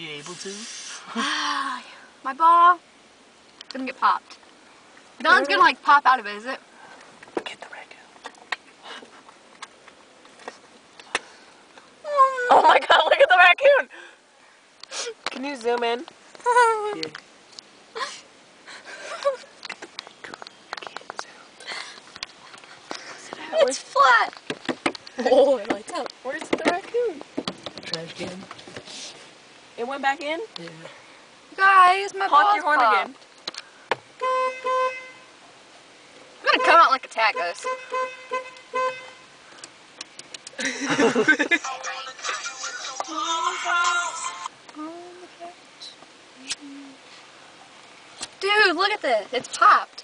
you able to? My ball is gonna get popped. Nothing's gonna like pop out of it, is it? Get the raccoon. Oh my god, look at the raccoon! Can you zoom in? Yeah. It's flat. Oh, it lights up. Where's the raccoon? Trash can. It went back in? Yeah. Guys, my Honk ball's your horn popped. again. I'm gonna come out like a cat ghost. Dude, look at this. It's popped.